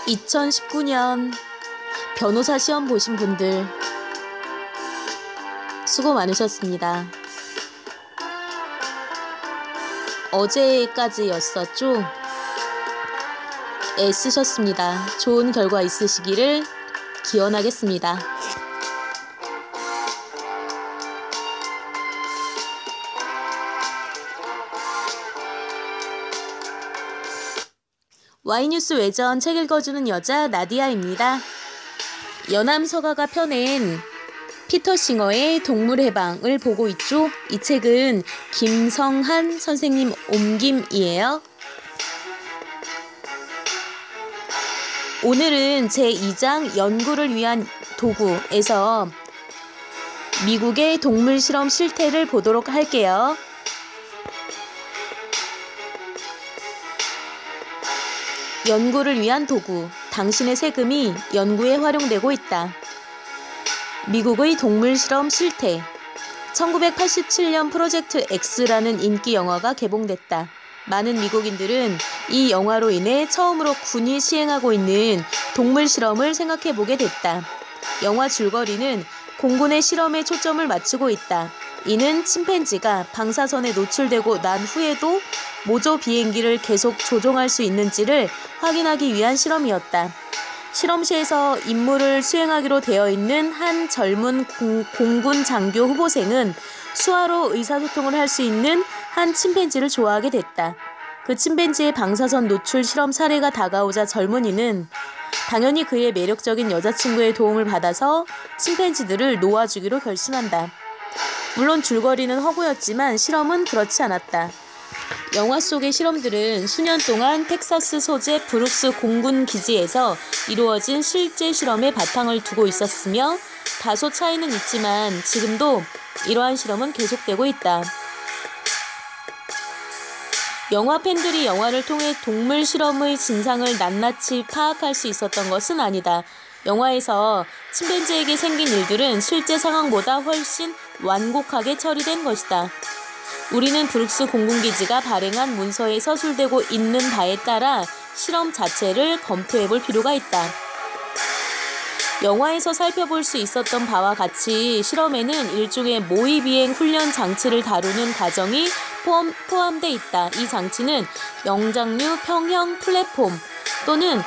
2019년 변호사 시험 보신 분들 수고 많으셨습니다. 어제까지였었죠? 애쓰셨습니다. 좋은 결과 있으시기를 기원하겠습니다. Y뉴스 외전 책 읽어주는 여자 나디아입니다. 연암서가가 펴낸 피터 싱어의 동물해방을 보고 있죠. 이 책은 김성한 선생님 옮김이에요. 오늘은 제2장 연구를 위한 도구에서 미국의 동물 실험 실태를 보도록 할게요. 연구를 위한 도구, 당신의 세금이 연구에 활용되고 있다. 미국의 동물 실험 실태. 1987년 프로젝트 X라는 인기 영화가 개봉됐다. 많은 미국인들은 이 영화로 인해 처음으로 군이 시행하고 있는 동물 실험을 생각해보게 됐다. 영화 줄거리는 공군의 실험에 초점을 맞추고 있다. 이는 침팬지가 방사선에 노출되고 난 후에도 모조 비행기를 계속 조종할 수 있는지를 확인하기 위한 실험이었다. 실험실에서 임무를 수행하기로 되어 있는 한 젊은 공군 장교 후보생은 수화로 의사소통을 할 수 있는 한 침팬지를 좋아하게 됐다. 그 침팬지의 방사선 노출 실험 사례가 다가오자 젊은이는 당연히 그의 매력적인 여자친구의 도움을 받아서 침팬지들을 놓아주기로 결심한다. 물론 줄거리는 허구였지만 실험은 그렇지 않았다. 영화 속의 실험들은 수년 동안 텍사스 소재 브룩스 공군 기지에서 이루어진 실제 실험의 바탕을 두고 있었으며 다소 차이는 있지만 지금도 이러한 실험은 계속되고 있다. 영화 팬들이 영화를 통해 동물 실험의 진상을 낱낱이 파악할 수 있었던 것은 아니다. 영화에서 침팬지에게 생긴 일들은 실제 상황보다 훨씬 완곡하게 처리된 것이다. 우리는 브룩스 공군기지가 발행한 문서에 서술되고 있는 바에 따라 실험 자체를 검토해볼 필요가 있다. 영화에서 살펴볼 수 있었던 바와 같이 실험에는 일종의 모의비행 훈련 장치를 다루는 과정이 포함돼 있다. 이 장치는 영장류 평형 플랫폼 또는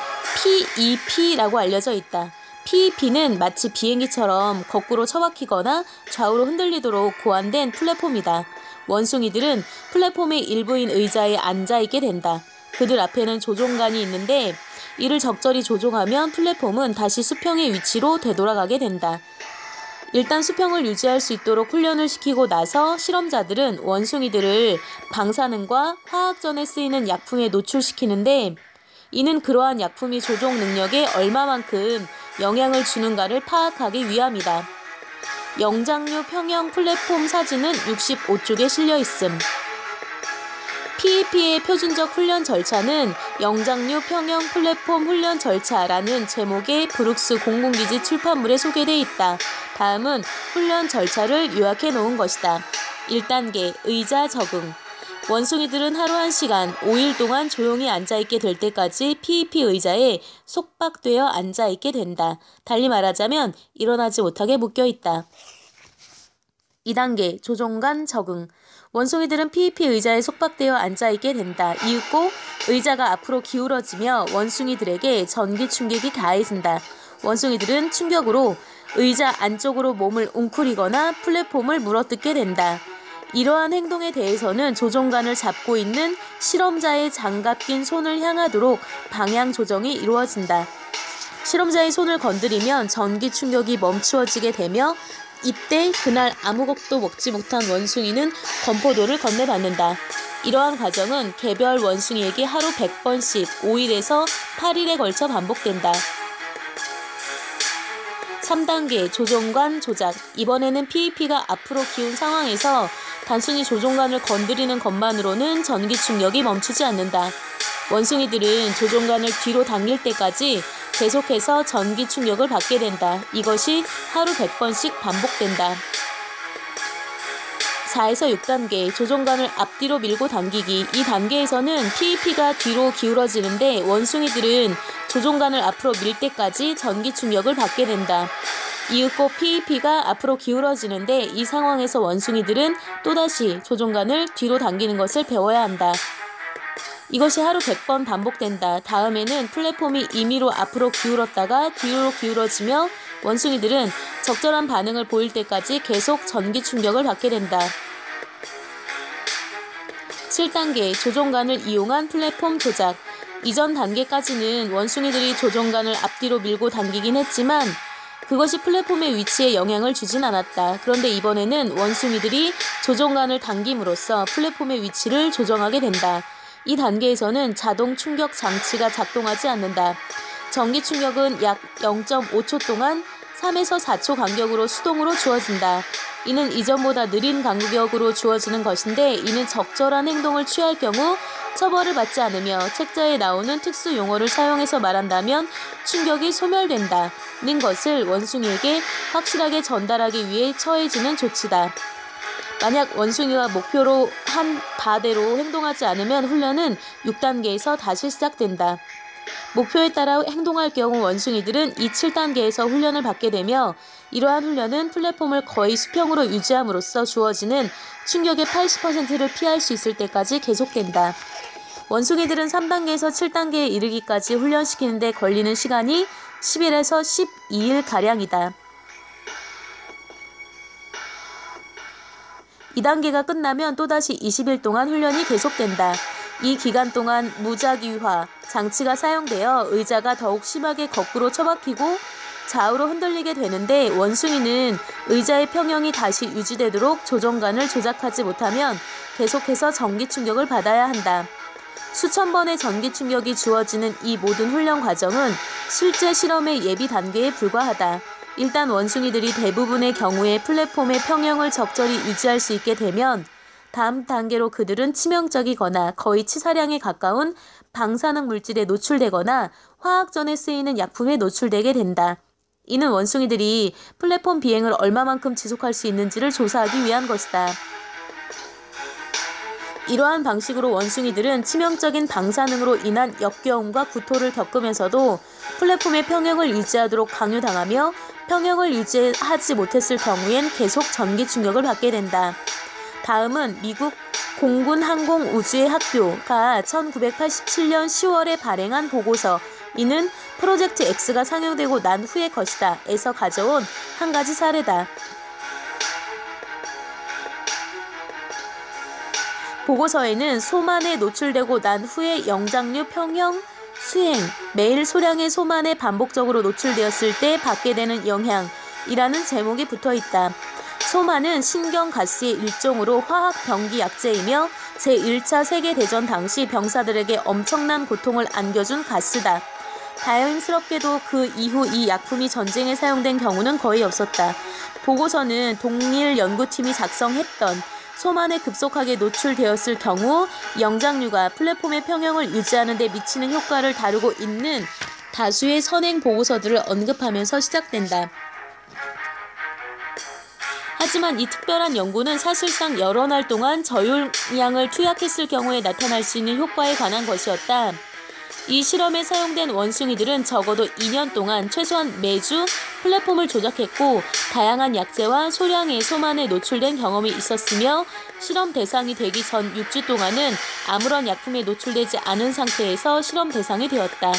PEP라고 알려져 있다. PEP는 마치 비행기처럼 거꾸로 처박히거나 좌우로 흔들리도록 고안된 플랫폼이다. 원숭이들은 플랫폼의 일부인 의자에 앉아있게 된다. 그들 앞에는 조종관이 있는데 이를 적절히 조종하면 플랫폼은 다시 수평의 위치로 되돌아가게 된다. 일단 수평을 유지할 수 있도록 훈련을 시키고 나서 실험자들은 원숭이들을 방사능과 화학전에 쓰이는 약품에 노출시키는데 이는 그러한 약품이 조종 능력에 얼마만큼 영향을 주는가를 파악하기 위함이다. 영장류 평형 플랫폼 사진은 65쪽에 실려있음. PEP의 표준적 훈련 절차는 영장류 평형 플랫폼 훈련 절차라는 제목의 브룩스 공군기지 출판물에 소개되어 있다. 다음은 훈련 절차를 요약해 놓은 것이다. 1단계 의자 적응. 원숭이들은 하루 1시간, 5일 동안 조용히 앉아있게 될 때까지 PEP 의자에 속박되어 앉아있게 된다. 달리 말하자면 일어나지 못하게 묶여있다. 2단계 조종관 적응. 원숭이들은 PEP 의자에 속박되어 앉아있게 된다. 이윽고 의자가 앞으로 기울어지며 원숭이들에게 전기 충격이 가해진다. 원숭이들은 충격으로 의자 안쪽으로 몸을 웅크리거나 플랫폼을 물어뜯게 된다. 이러한 행동에 대해서는 조종관을 잡고 있는 실험자의 장갑 낀 손을 향하도록 방향 조정이 이루어진다. 실험자의 손을 건드리면 전기 충격이 멈추어지게 되며 이때 그날 아무것도 먹지 못한 원숭이는 검포도를 건네받는다. 이러한 과정은 개별 원숭이에게 하루 100번씩 5일에서 8일에 걸쳐 반복된다. 3단계 조종관 조작. 이번에는 PEP가 앞으로 기운 상황에서 단순히 조종관을 건드리는 것만으로는 전기 충격이 멈추지 않는다. 원숭이들은 조종관을 뒤로 당길 때까지 계속해서 전기 충격을 받게 된다. 이것이 하루 100번씩 반복된다. 4에서 6단계 조종관을 앞뒤로 밀고 당기기. 이 단계에서는 PEP가 뒤로 기울어지는데 원숭이들은 조종관을 앞으로 밀 때까지 전기 충격을 받게 된다. 이윽고 PEP가 앞으로 기울어지는데 이 상황에서 원숭이들은 또다시 조종관을 뒤로 당기는 것을 배워야 한다. 이것이 하루 100번 반복된다. 다음에는 플랫폼이 임의로 앞으로 기울었다가 뒤로 기울어지며 원숭이들은 적절한 반응을 보일 때까지 계속 전기 충격을 받게 된다. 7단계 조종관을 이용한 플랫폼 조작. 이전 단계까지는 원숭이들이 조종관을 앞뒤로 밀고 당기긴 했지만 그것이 플랫폼의 위치에 영향을 주진 않았다. 그런데 이번에는 원숭이들이 조종관을 당김으로써 플랫폼의 위치를 조정하게 된다. 이 단계에서는 자동 충격 장치가 작동하지 않는다. 전기 충격은 약 0.5초 동안 3에서 4초 간격으로 수동으로 주어진다. 이는 이전보다 느린 간격으로 주어지는 것인데 이는 적절한 행동을 취할 경우 처벌을 받지 않으며 책자에 나오는 특수 용어를 사용해서 말한다면 충격이 소멸된다는 것을 원숭이에게 확실하게 전달하기 위해 처해지는 조치다. 만약 원숭이가 목표로 한 바대로 행동하지 않으면 훈련은 6단계에서 다시 시작된다. 목표에 따라 행동할 경우 원숭이들은 이 7단계에서 훈련을 받게 되며 이러한 훈련은 플랫폼을 거의 수평으로 유지함으로써 주어지는 충격의 80%를 피할 수 있을 때까지 계속된다. 원숭이들은 3단계에서 7단계에 이르기까지 훈련시키는 데 걸리는 시간이 10일에서 12일가량이다. 2단계가 끝나면 또다시 20일 동안 훈련이 계속된다. 이 기간 동안 무작위화 장치가 사용되어 의자가 더욱 심하게 거꾸로 처박히고 좌우로 흔들리게 되는데 원숭이는 의자의 평형이 다시 유지되도록 조종관을 조작하지 못하면 계속해서 전기 충격을 받아야 한다. 수천 번의 전기 충격이 주어지는 이 모든 훈련 과정은 실제 실험의 예비 단계에 불과하다. 일단 원숭이들이 대부분의 경우에 플랫폼의 평형을 적절히 유지할 수 있게 되면 다음 단계로 그들은 치명적이거나 거의 치사량에 가까운 방사능 물질에 노출되거나 화학전에 쓰이는 약품에 노출되게 된다. 이는 원숭이들이 플랫폼 비행을 얼마만큼 지속할 수 있는지를 조사하기 위한 것이다. 이러한 방식으로 원숭이들은 치명적인 방사능으로 인한 역겨움과 구토를 겪으면서도 플랫폼의 평형을 유지하도록 강요당하며 평형을 유지하지 못했을 경우엔 계속 전기 충격을 받게 된다. 다음은 미국 공군 항공 우주의 학교가 1987년 10월에 발행한 보고서 이는 프로젝트 X가 상영되고 난 후의 것이다 에서 가져온 한 가지 사례다. 보고서에는 소만에 노출되고 난 후에 영장류 평형 수행, 매일 소량의 소만에 반복적으로 노출되었을 때 받게 되는 영향이라는 제목이 붙어있다. 소만은 신경가스의 일종으로 화학병기 약제이며 제1차 세계대전 당시 병사들에게 엄청난 고통을 안겨준 가스다. 다행스럽게도 그 이후 이 약품이 전쟁에 사용된 경우는 거의 없었다. 보고서는 동일 연구팀이 작성했던 소만에 급속하게 노출되었을 경우 영장류가 플랫폼의 평형을 유지하는 데 미치는 효과를 다루고 있는 다수의 선행 보고서들을 언급하면서 시작된다. 하지만 이 특별한 연구는 사실상 여러 날 동안 저용량을 투약했을 경우에 나타날 수 있는 효과에 관한 것이었다. 이 실험에 사용된 원숭이들은 적어도 2년 동안 최소한 매주 플랫폼을 조작했고 다양한 약제와 소량의 소만에 노출된 경험이 있었으며 실험 대상이 되기 전 6주 동안은 아무런 약품에 노출되지 않은 상태에서 실험 대상이 되었다.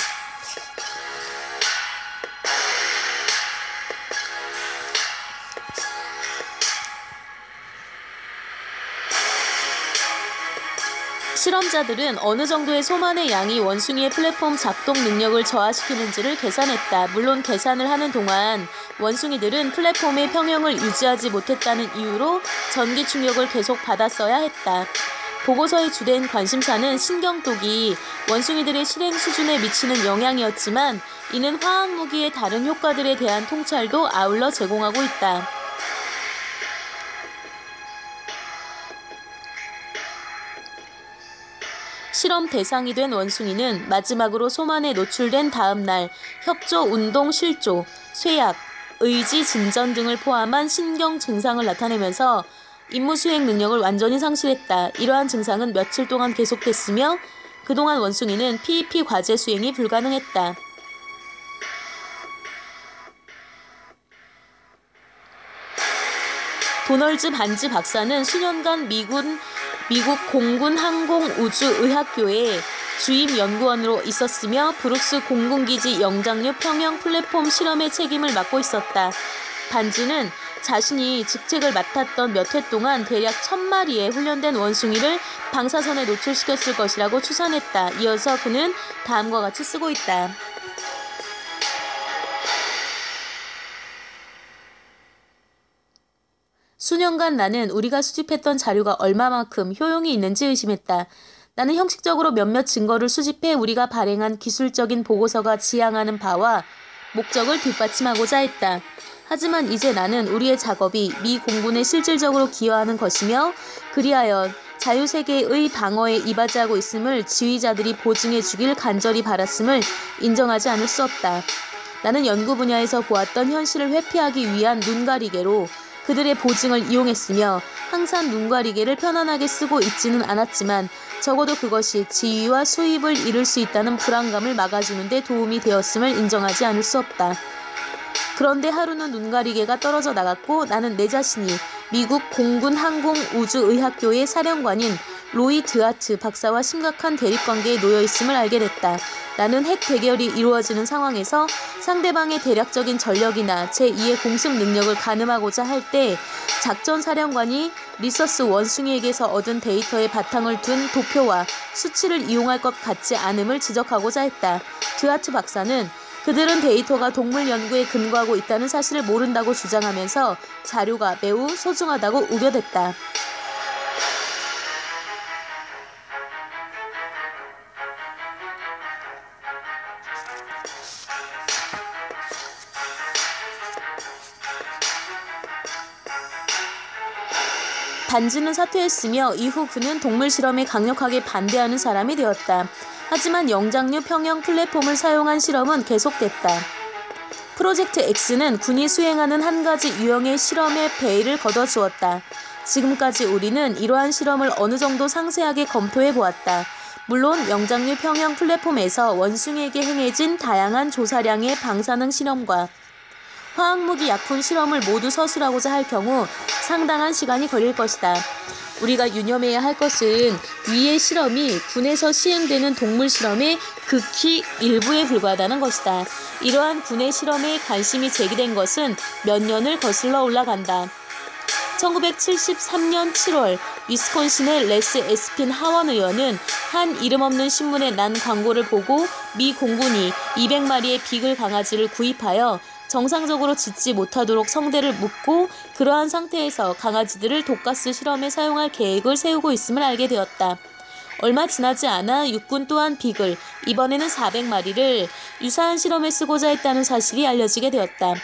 실험자들은 어느 정도의 소만의 양이 원숭이의 플랫폼 작동 능력을 저하시키는지를 계산했다. 물론 계산을 하는 동안 원숭이들은 플랫폼의 평형을 유지하지 못했다는 이유로 전기 충격을 계속 받았어야 했다. 보고서의 주된 관심사는 신경독이 원숭이들의 실행 수준에 미치는 영향이었지만 이는 화학무기의 다른 효과들에 대한 통찰도 아울러 제공하고 있다. 실험 대상이 된 원숭이는 마지막으로 소만에 노출된 다음 날 협조, 운동, 실조, 쇠약, 의지, 진전 등을 포함한 신경 증상을 나타내면서 임무 수행 능력을 완전히 상실했다. 이러한 증상은 며칠 동안 계속됐으며 그동안 원숭이는 PEP 과제 수행이 불가능했다. 도널즈 반즈 박사는 수년간 미국 공군 항공우주의학교에 주임 연구원으로 있었으며 브룩스 공군기지 영장류 평형 플랫폼 실험의 책임을 맡고 있었다. 반즈는 자신이 직책을 맡았던 몇 회 동안 대략 1000마리의 훈련된 원숭이를 방사선에 노출시켰을 것이라고 추산했다. 이어서 그는 다음과 같이 쓰고 있다. 수년간 나는 우리가 수집했던 자료가 얼마만큼 효용이 있는지 의심했다. 나는 형식적으로 몇몇 증거를 수집해 우리가 발행한 기술적인 보고서가 지향하는 바와 목적을 뒷받침하고자 했다. 하지만 이제 나는 우리의 작업이 미 공군에 실질적으로 기여하는 것이며 그리하여 자유세계의 방어에 이바지하고 있음을 지휘자들이 보증해 주길 간절히 바랐음을 인정하지 않을 수 없다. 나는 연구 분야에서 보았던 현실을 회피하기 위한 눈가리개로 그들의 보증을 이용했으며 항상 눈가리개를 편안하게 쓰고 있지는 않았지만 적어도 그것이 지위와 수입을 잃을 수 있다는 불안감을 막아주는 데 도움이 되었음을 인정하지 않을 수 없다. 그런데 하루는 눈가리개가 떨어져 나갔고 나는 내 자신이 미국 공군 항공우주의학교의 사령관인 로이 드하트 박사와 심각한 대립관계에 놓여 있음을 알게 됐다. 나는 핵 대결이 이루어지는 상황에서 상대방의 대략적인 전력이나 제2의 공습 능력을 가늠하고자 할 때 작전 사령관이 리서스 원숭이에게서 얻은 데이터에 바탕을 둔 도표와 수치를 이용할 것 같지 않음을 지적하고자 했다. 드하트 박사는 그들은 데이터가 동물 연구에 근거하고 있다는 사실을 모른다고 주장하면서 자료가 매우 소중하다고 우겨댔다. 반즈는 사퇴했으며 이후 그는 동물 실험에 강력하게 반대하는 사람이 되었다. 하지만 영장류 평형 플랫폼을 사용한 실험은 계속됐다. 프로젝트 X는 군이 수행하는 한 가지 유형의 실험에 베일을 걷어주었다. 지금까지 우리는 이러한 실험을 어느 정도 상세하게 검토해 보았다. 물론 영장류 평형 플랫폼에서 원숭이에게 행해진 다양한 조사량의 방사능 실험과 화학무기 약품 실험을 모두 서술하고자 할 경우 상당한 시간이 걸릴 것이다. 우리가 유념해야 할 것은 위의 실험이 군에서 시행되는 동물 실험의 극히 일부에 불과하다는 것이다. 이러한 군의 실험에 관심이 제기된 것은 몇 년을 거슬러 올라간다. 1973년 7월 위스콘신의 레스 에스핀 하원 의원은 한 이름 없는 신문에 난 광고를 보고 미 공군이 200마리의 비글 강아지를 구입하여 정상적으로 짖지 못하도록 성대를 묶고 그러한 상태에서 강아지들을 독가스 실험에 사용할 계획을 세우고 있음을 알게 되었다. 얼마 지나지 않아 육군 또한 비글, 이번에는 400마리를 유사한 실험에 쓰고자 했다는 사실이 알려지게 되었다.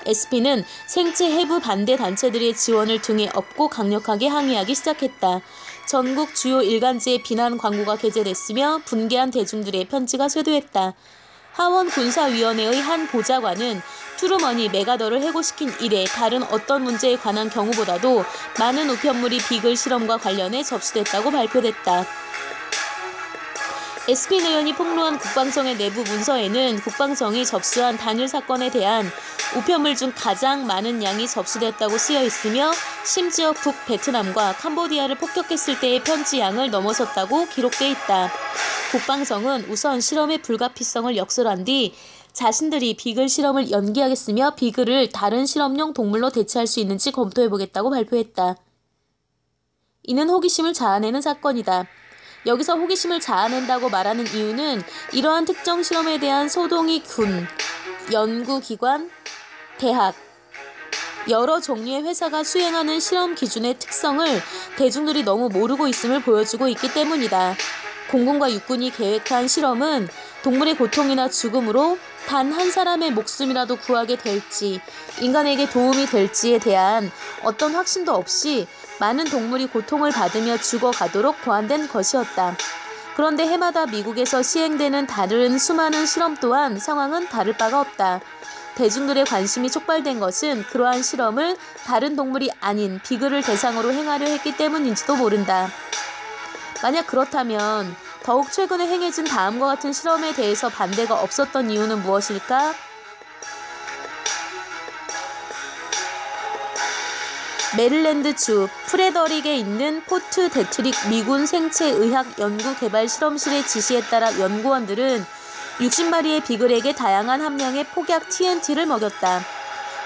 SP는 생체 해부 반대 단체들의 지원을 등에 업고 강력하게 항의하기 시작했다. 전국 주요 일간지에 비난 광고가 게재됐으며 분개한 대중들의 편지가 쇄도했다. 하원 군사위원회의 한 보좌관은 트루먼이 메가더를 해고시킨 이래 다른 어떤 문제에 관한 경우보다도 많은 우편물이 비글 실험과 관련해 접수됐다고 발표됐다. 에스핀 의원이 폭로한 국방성의 내부 문서에는 국방성이 접수한 단일 사건에 대한 우편물 중 가장 많은 양이 접수됐다고 쓰여 있으며 심지어 북베트남과 캄보디아를 폭격했을 때의 편지 양을 넘어섰다고 기록돼 있다. 국방성은 우선 실험의 불가피성을 역설한 뒤 자신들이 비글 실험을 연기하겠으며 비글을 다른 실험용 동물로 대체할 수 있는지 검토해보겠다고 발표했다. 이는 호기심을 자아내는 사건이다. 여기서 호기심을 자아낸다고 말하는 이유는 이러한 특정 실험에 대한 소동이 군, 연구기관, 대학, 여러 종류의 회사가 수행하는 실험 기준의 특성을 대중들이 너무 모르고 있음을 보여주고 있기 때문이다. 공군과 육군이 계획한 실험은 동물의 고통이나 죽음으로 단 한 사람의 목숨이라도 구하게 될지, 인간에게 도움이 될지에 대한 어떤 확신도 없이 많은 동물이 고통을 받으며 죽어가도록 고안된 것이었다. 그런데 해마다 미국에서 시행되는 다른 수많은 실험 또한 상황은 다를 바가 없다. 대중들의 관심이 촉발된 것은 그러한 실험을 다른 동물이 아닌 비글을 대상으로 행하려 했기 때문인지도 모른다. 만약 그렇다면 더욱 최근에 행해진 다음과 같은 실험에 대해서 반대가 없었던 이유는 무엇일까? 메릴랜드주 프레더릭에 있는 포트 데트릭 미군 생체의학 연구개발 실험실의 지시에 따라 연구원들은 60마리의 비글에게 다양한 함량의 폭약 TNT를 먹였다.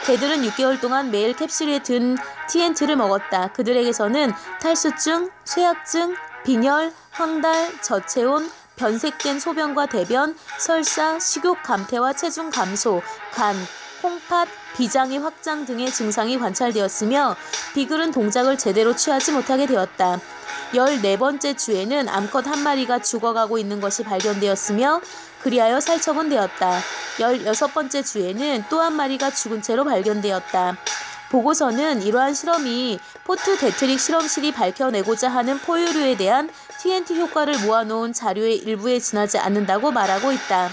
개들은 6개월 동안 매일 캡슐에 든 TNT를 먹었다. 그들에게서는 탈수증, 쇠약증, 빈혈, 황달, 저체온, 변색된 소변과 대변, 설사, 식욕 감퇴와 체중 감소, 간, 콩팥, 비장의 확장 등의 증상이 관찰되었으며 비글은 동작을 제대로 취하지 못하게 되었다. 14번째 주에는 암컷 한 마리가 죽어가고 있는 것이 발견되었으며 그리하여 살처분되었다. 16번째 주에는 또 한 마리가 죽은 채로 발견되었다. 보고서는 이러한 실험이 포트 데트릭 실험실이 밝혀내고자 하는 포유류에 대한 TNT 효과를 모아놓은 자료의 일부에 지나지 않는다고 말하고 있다.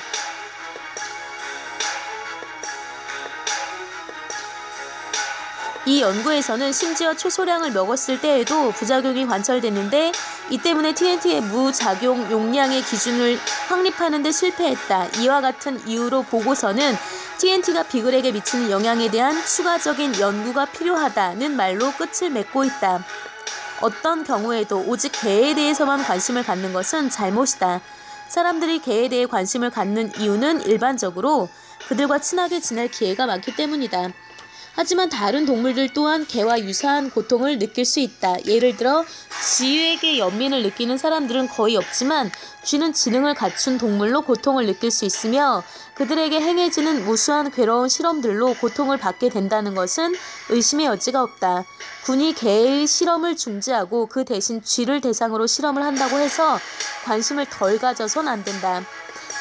이 연구에서는 심지어 초소량을 먹었을 때에도 부작용이 관찰됐는데 이 때문에 TNT의 무작용 용량의 기준을 확립하는 데 실패했다. 이와 같은 이유로 보고서는 TNT가 비글에게 미치는 영향에 대한 추가적인 연구가 필요하다는 말로 끝을 맺고 있다. 어떤 경우에도 오직 개에 대해서만 관심을 갖는 것은 잘못이다. 사람들이 개에 대해 관심을 갖는 이유는 일반적으로 그들과 친하게 지낼 기회가 많기 때문이다. 하지만 다른 동물들 또한 개와 유사한 고통을 느낄 수 있다. 예를 들어 쥐에게 연민을 느끼는 사람들은 거의 없지만 쥐는 지능을 갖춘 동물로 고통을 느낄 수 있으며 그들에게 행해지는 무수한 괴로운 실험들로 고통을 받게 된다는 것은 의심의 여지가 없다. 군이 개의 실험을 중지하고 그 대신 쥐를 대상으로 실험을 한다고 해서 관심을 덜 가져선 안 된다.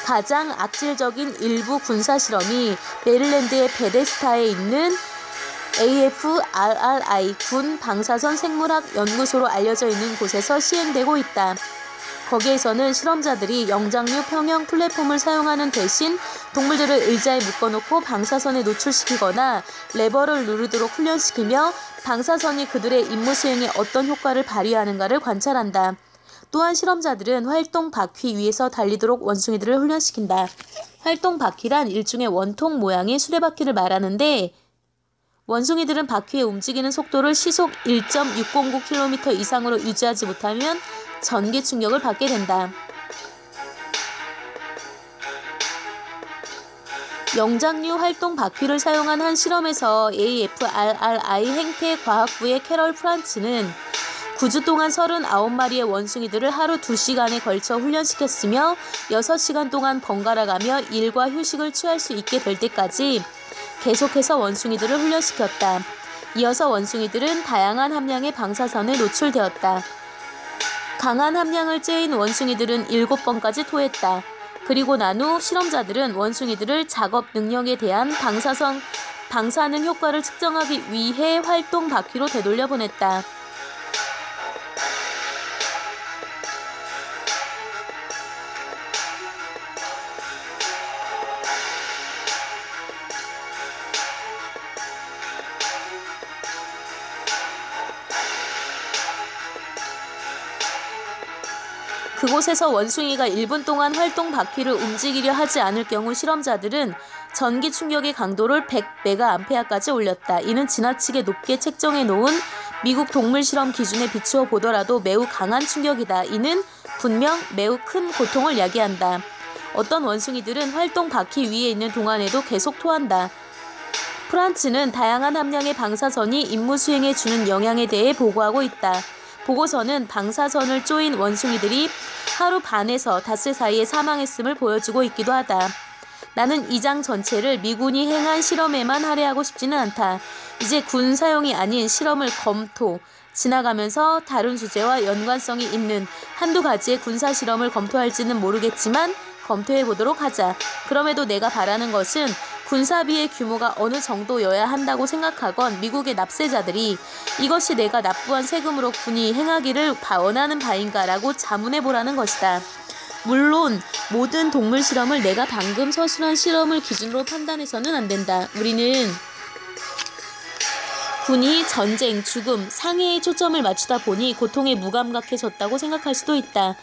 가장 악질적인 일부 군사 실험이 메릴랜드의 베데스다에 있는 AFRRI 군 방사선 생물학 연구소로 알려져 있는 곳에서 시행되고 있다. 거기에서는 실험자들이 영장류 평형 플랫폼을 사용하는 대신 동물들을 의자에 묶어놓고 방사선에 노출시키거나 레버를 누르도록 훈련시키며 방사선이 그들의 임무 수행에 어떤 효과를 발휘하는가를 관찰한다. 또한 실험자들은 활동 바퀴 위에서 달리도록 원숭이들을 훈련시킨다. 활동 바퀴란 일종의 원통 모양의 수레바퀴를 말하는데 원숭이들은 바퀴의 움직이는 속도를 시속 1.609km 이상으로 유지하지 못하면 전기 충격을 받게 된다. 영장류 활동 바퀴를 사용한 한 실험에서 AFRRI 행태과학부의 캐럴 프란츠는 9주 동안 39마리의 원숭이들을 하루 2시간에 걸쳐 훈련시켰으며 6시간 동안 번갈아가며 일과 휴식을 취할 수 있게 될 때까지 계속해서 원숭이들을 훈련시켰다. 이어서 원숭이들은 다양한 함량의 방사선에 노출되었다. 강한 함량을 쬐인 원숭이들은 7번까지 토했다. 그리고 난 후 실험자들은 원숭이들을 작업 능력에 대한 방사능 효과를 측정하기 위해 활동 바퀴로 되돌려 보냈다. 그곳에서 원숭이가 1분 동안 활동 바퀴를 움직이려 하지 않을 경우 실험자들은 전기 충격의 강도를 100메가암페어까지 올렸다. 이는 지나치게 높게 책정해 놓은 미국 동물 실험 기준에 비추어 보더라도 매우 강한 충격이다. 이는 분명 매우 큰 고통을 야기한다. 어떤 원숭이들은 활동 바퀴 위에 있는 동안에도 계속 토한다. 프란츠는 다양한 함량의 방사선이 임무 수행에 주는 영향에 대해 보고하고 있다. 보고서는 방사선을 쪼인 원숭이들이 하루 반에서 닷새 사이에 사망했음을 보여주고 있기도 하다. 나는 이 장 전체를 미군이 행한 실험에만 할애하고 싶지는 않다. 이제 군 사용이 아닌 실험을 지나가면서 다른 주제와 연관성이 있는 한두 가지의 군사 실험을 검토할지는 모르겠지만 검토해보도록 하자. 그럼에도 내가 바라는 것은 군사비의 규모가 어느 정도여야 한다고 생각하건 미국의 납세자들이 이것이 내가 납부한 세금으로 군이 행하기를 원하는 바인가 라고 자문해보라는 것이다. 물론 모든 동물 실험을 내가 방금 서술한 실험을 기준으로 판단해서는 안 된다. 우리는 군이 전쟁, 죽음, 상해에 초점을 맞추다 보니 고통에 무감각해졌다고 생각할 수도 있다.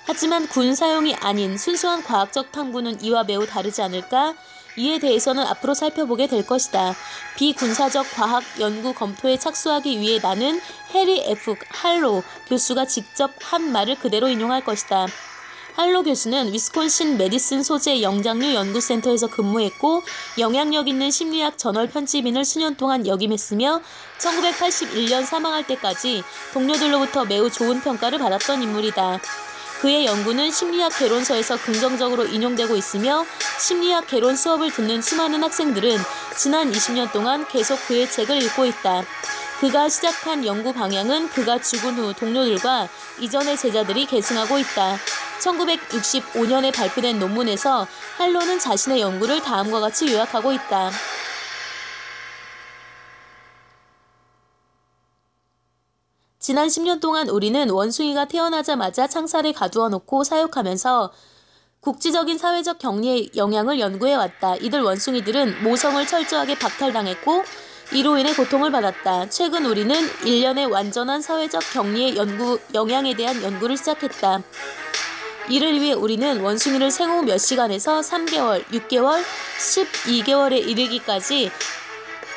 하지만 군 사용이 아닌 순수한 과학적 탐구는 이와 매우 다르지 않을까? 이에 대해서는 앞으로 살펴보게 될 것이다. 비군사적 과학 연구 검토에 착수하기 위해 나는 해리 F. 할로 교수가 직접 한 말을 그대로 인용할 것이다. 할로 교수는 위스콘신 메디슨 소재 영장류 연구센터에서 근무했고 영향력 있는 심리학 저널 편집인을 수년 동안 역임했으며 1981년 사망할 때까지 동료들로부터 매우 좋은 평가를 받았던 인물이다. 그의 연구는 심리학 개론서에서 긍정적으로 인용되고 있으며 심리학 개론 수업을 듣는 수많은 학생들은 지난 20년 동안 계속 그의 책을 읽고 있다. 그가 시작한 연구 방향은 그가 죽은 후 동료들과 이전의 제자들이 계승하고 있다. 1965년에 발표된 논문에서 할로는 자신의 연구를 다음과 같이 요약하고 있다. 지난 10년 동안 우리는 원숭이가 태어나자마자 창살에 가두어 놓고 사육하면서 국지적인 사회적 격리의 영향을 연구해왔다. 이들 원숭이들은 모성을 철저하게 박탈당했고 이로 인해 고통을 받았다. 최근 우리는 일련의 완전한 사회적 격리의 영향에 대한 연구를 시작했다. 이를 위해 우리는 원숭이를 생후 몇 시간에서 3개월, 6개월, 12개월에 이르기까지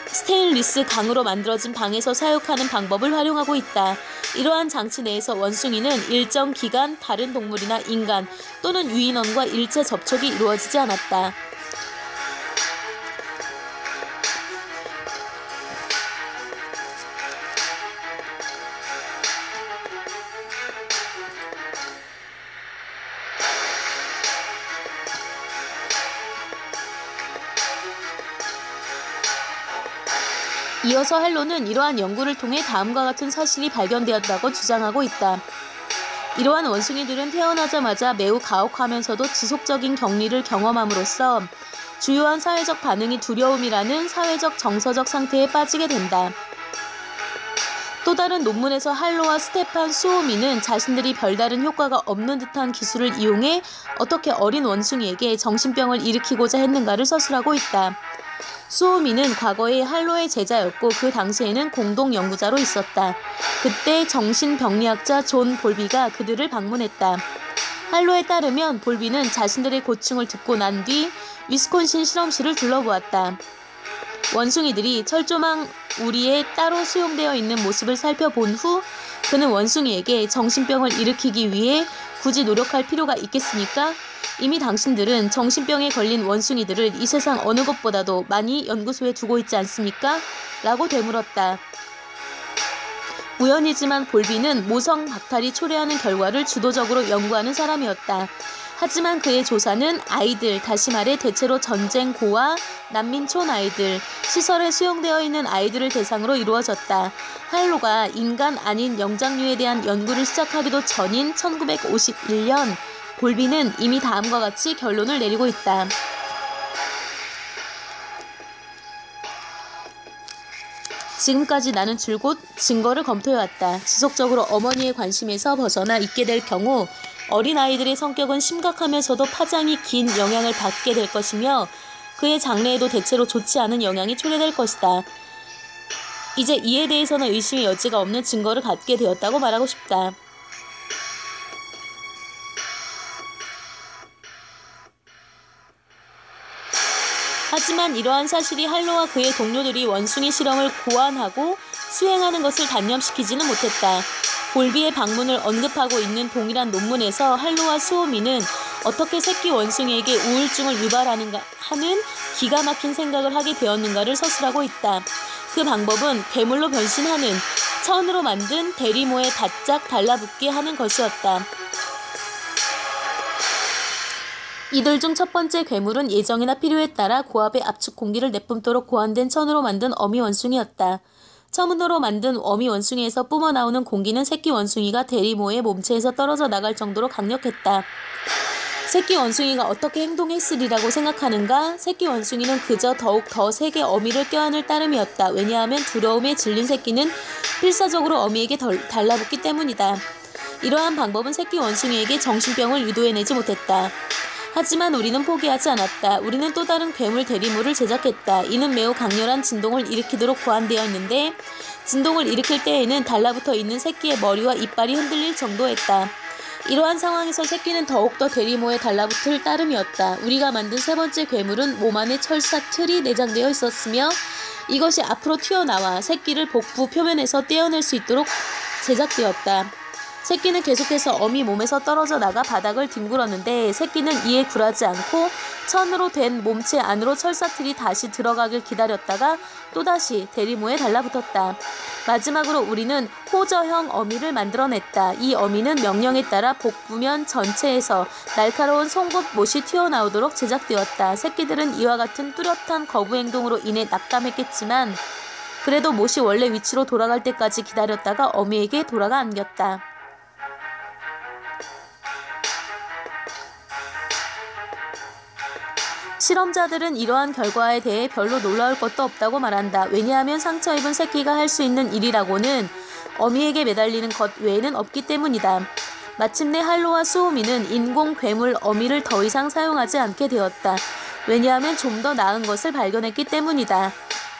스테인리스 강으로 만들어진 방에서 사육하는 방법을 활용하고 있다. 이러한 장치 내에서 원숭이는 일정 기간 다른 동물이나 인간 또는 유인원과 일체 접촉이 이루어지지 않았다. 이어서 할로는 이러한 연구를 통해 다음과 같은 사실이 발견되었다고 주장하고 있다. 이러한 원숭이들은 태어나자마자 매우 가혹하면서도 지속적인 격리를 경험함으로써 주요한 사회적 반응이 두려움이라는 사회적 정서적 상태에 빠지게 된다. 또 다른 논문에서 할로와 스테판 수오미는 자신들이 별다른 효과가 없는 듯한 기술을 이용해 어떻게 어린 원숭이에게 정신병을 일으키고자 했는가를 서술하고 있다. 수오미는 과거에 할로의 제자였고 그 당시에는 공동 연구자로 있었다. 그때 정신병리학자 존 볼비가 그들을 방문했다. 할로에 따르면 볼비는 자신들의 고충을 듣고 난 뒤 위스콘신 실험실을 둘러보았다. 원숭이들이 철조망 우리에 따로 수용되어 있는 모습을 살펴본 후 그는 원숭이에게 정신병을 일으키기 위해 굳이 노력할 필요가 있겠습니까? 이미 당신들은 정신병에 걸린 원숭이들을 이 세상 어느 것보다도 많이 연구소에 두고 있지 않습니까? 라고 되물었다. 우연이지만 볼비는 모성 박탈이 초래하는 결과를 주도적으로 연구하는 사람이었다. 하지만 그의 조사는 아이들, 다시 말해 대체로 전쟁고와 난민촌 아이들, 시설에 수용되어 있는 아이들을 대상으로 이루어졌다. 할로가 인간 아닌 영장류에 대한 연구를 시작하기도 전인 1951년 볼비는 이미 다음과 같이 결론을 내리고 있다. 지금까지 나는 줄곧 증거를 검토해왔다. 지속적으로 어머니의 관심에서 벗어나 있게 될 경우 어린아이들의 성격은 심각하면서도 파장이 긴 영향을 받게 될 것이며 그의 장래에도 대체로 좋지 않은 영향이 초래될 것이다. 이제 이에 대해서는 의심의 여지가 없는 증거를 갖게 되었다고 말하고 싶다. 하지만 이러한 사실이 할로와 그의 동료들이 원숭이 실험을 고안하고 수행하는 것을 단념시키지는 못했다. 볼비의 방문을 언급하고 있는 동일한 논문에서 할로와 수오미는 어떻게 새끼 원숭이에게 우울증을 유발하는가 하는 기가 막힌 생각을 하게 되었는가를 서술하고 있다. 그 방법은 괴물로 변신하는 천으로 만든 대리모에 바짝 달라붙게 하는 것이었다. 이들 중 첫 번째 괴물은 예정이나 필요에 따라 고압의 압축 공기를 내뿜도록 고안된 천으로 만든 어미 원숭이였다. 천으로 만든 어미 원숭이에서 뿜어나오는 공기는 새끼 원숭이가 대리모의 몸체에서 떨어져 나갈 정도로 강력했다. 새끼 원숭이가 어떻게 행동했으리라고 생각하는가? 새끼 원숭이는 그저 더욱 더 세게 어미를 껴안을 따름이었다. 왜냐하면 두려움에 질린 새끼는 필사적으로 어미에게 달라붙기 때문이다. 이러한 방법은 새끼 원숭이에게 정신병을 유도해내지 못했다. 하지만 우리는 포기하지 않았다. 우리는 또 다른 괴물 대리모를 제작했다. 이는 매우 강렬한 진동을 일으키도록 고안되어 있는데 진동을 일으킬 때에는 달라붙어 있는 새끼의 머리와 이빨이 흔들릴 정도였다. 이러한 상황에서 새끼는 더욱더 대리모에 달라붙을 따름이었다. 우리가 만든 세 번째 괴물은 몸 안에 철사 틀이 내장되어 있었으며 이것이 앞으로 튀어나와 새끼를 복부 표면에서 떼어낼 수 있도록 제작되었다. 새끼는 계속해서 어미 몸에서 떨어져 나가 바닥을 뒹굴었는데 새끼는 이에 굴하지 않고 천으로 된 몸체 안으로 철사틀이 다시 들어가길 기다렸다가 또다시 대리모에 달라붙었다. 마지막으로 우리는 호저형 어미를 만들어냈다. 이 어미는 명령에 따라 복부면 전체에서 날카로운 송곳못이 튀어나오도록 제작되었다. 새끼들은 이와 같은 뚜렷한 거부 행동으로 인해 낙담했겠지만 그래도 못이 원래 위치로 돌아갈 때까지 기다렸다가 어미에게 돌아가 안겼다. 실험자들은 이러한 결과에 대해 별로 놀라울 것도 없다고 말한다. 왜냐하면 상처 입은 새끼가 할 수 있는 일이라고는 어미에게 매달리는 것 외에는 없기 때문이다. 마침내 할로와 수오미는 인공 괴물 어미를 더 이상 사용하지 않게 되었다. 왜냐하면 좀 더 나은 것을 발견했기 때문이다.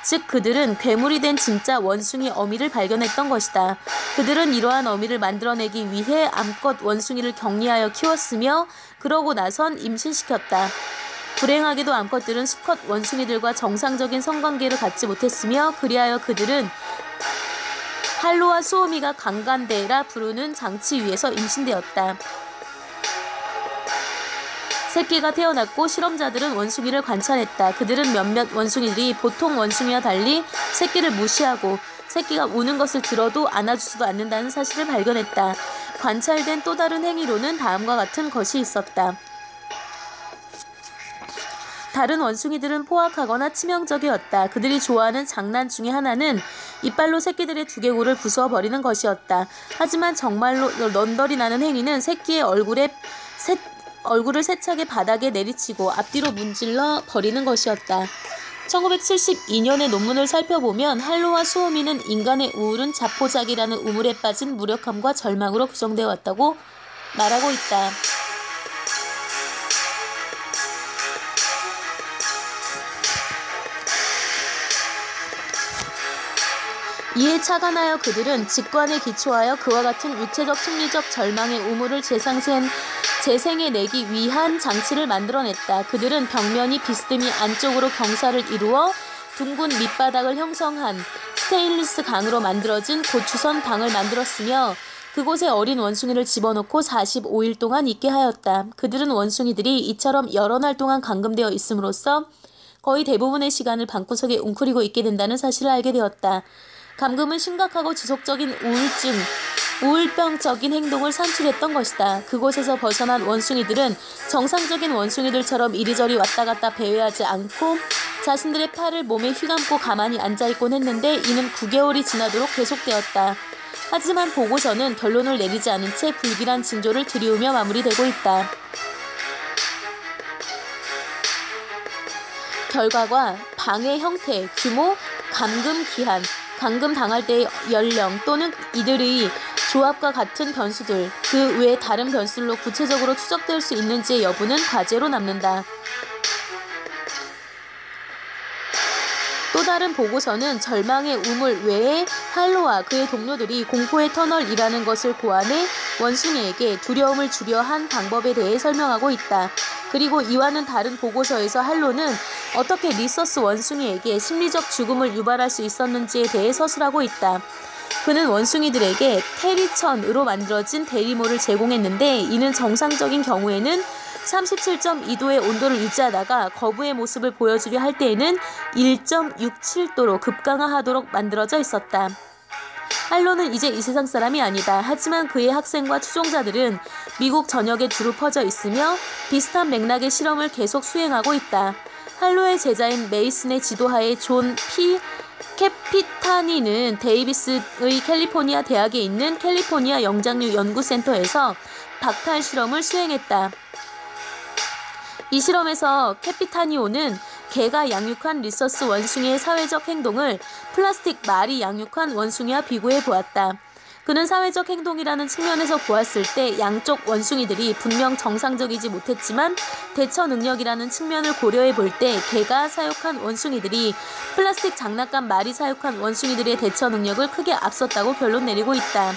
즉 그들은 괴물이 된 진짜 원숭이 어미를 발견했던 것이다. 그들은 이러한 어미를 만들어내기 위해 암컷 원숭이를 격리하여 키웠으며 그러고 나선 임신시켰다. 불행하게도 암컷들은 수컷 원숭이들과 정상적인 성관계를 갖지 못했으며 그리하여 그들은 할로와 수오미가 강간대라 부르는 장치 위에서 임신되었다. 새끼가 태어났고 실험자들은 원숭이를 관찰했다. 그들은 몇몇 원숭이들이 보통 원숭이와 달리 새끼를 무시하고 새끼가 우는 것을 들어도 안아주지도 않는다는 사실을 발견했다. 관찰된 또 다른 행위로는 다음과 같은 것이 있었다. 다른 원숭이들은 포악하거나 치명적이었다. 그들이 좋아하는 장난 중에 하나는 이빨로 새끼들의 두개골을 부숴버리는 것이었다. 하지만 정말로 넌덜이 나는 행위는 새끼의 얼굴을 세차게 바닥에 내리치고 앞뒤로 문질러 버리는 것이었다. 1972년의 논문을 살펴보면 할로와 수오미는 인간의 우울은 자포자기라는 우물에 빠진 무력함과 절망으로 규정되어 왔다고 말하고 있다. 이에 착안하여 그들은 직관에 기초하여 그와 같은 유체적 심리적 절망의 우물을 재생해내기 위한 장치를 만들어냈다. 그들은 벽면이 비스듬히 안쪽으로 경사를 이루어 둥근 밑바닥을 형성한 스테인리스 강으로 만들어진 고추선 방을 만들었으며 그곳에 어린 원숭이를 집어넣고 45일 동안 있게 하였다. 그들은 원숭이들이 이처럼 여러 날 동안 감금되어 있음으로써 거의 대부분의 시간을 방구석에 웅크리고 있게 된다는 사실을 알게 되었다. 감금은 심각하고 지속적인 우울병적인 행동을 산출했던 것이다. 그곳에서 벗어난 원숭이들은 정상적인 원숭이들처럼 이리저리 왔다 갔다 배회하지 않고 자신들의 팔을 몸에 휘감고 가만히 앉아있곤 했는데 이는 9개월이 지나도록 계속되었다. 하지만 보고서는 결론을 내리지 않은 채 불길한 징조를 들이우며 마무리되고 있다. 결과가 방의 형태, 규모, 감금 기한, 감금당할 때의 연령 또는 이들의 조합과 같은 변수들, 그 외 다른 변수로 구체적으로 추적될 수 있는지의 여부는 과제로 남는다. 또 다른 보고서는 절망의 우물 외에 할로와 그의 동료들이 공포의 터널이라는 것을 고안해 원숭이에게 두려움을 주려 한 방법에 대해 설명하고 있다. 그리고 이와는 다른 보고서에서 할로는 어떻게 리서스 원숭이에게 심리적 죽음을 유발할 수 있었는지에 대해 서술하고 있다. 그는 원숭이들에게 테리천으로 만들어진 대리모를 제공했는데 이는 정상적인 경우에는 37.2도의 온도를 유지하다가 거부의 모습을 보여주려 할 때에는 1.67도로 급강하하도록 만들어져 있었다. 할로는 이제 이 세상 사람이 아니다. 하지만 그의 학생과 추종자들은 미국 전역에 두루 퍼져 있으며 비슷한 맥락의 실험을 계속 수행하고 있다. 할로의 제자인 메이슨의 지도하에 존 P. 캐피타니는 데이비스의 캘리포니아 대학에 있는 캘리포니아 영장류 연구센터에서 박탈 실험을 수행했다. 이 실험에서 캐피타니오는 개가 양육한 리서스 원숭이의 사회적 행동을 플라스틱 말이 양육한 원숭이와 비교해 보았다. 그는 사회적 행동이라는 측면에서 보았을 때 양쪽 원숭이들이 분명 정상적이지 못했지만 대처 능력이라는 측면을 고려해 볼 때 개가 사육한 원숭이들이 플라스틱 장난감 말이 사육한 원숭이들의 대처 능력을 크게 앞섰다고 결론 내리고 있다.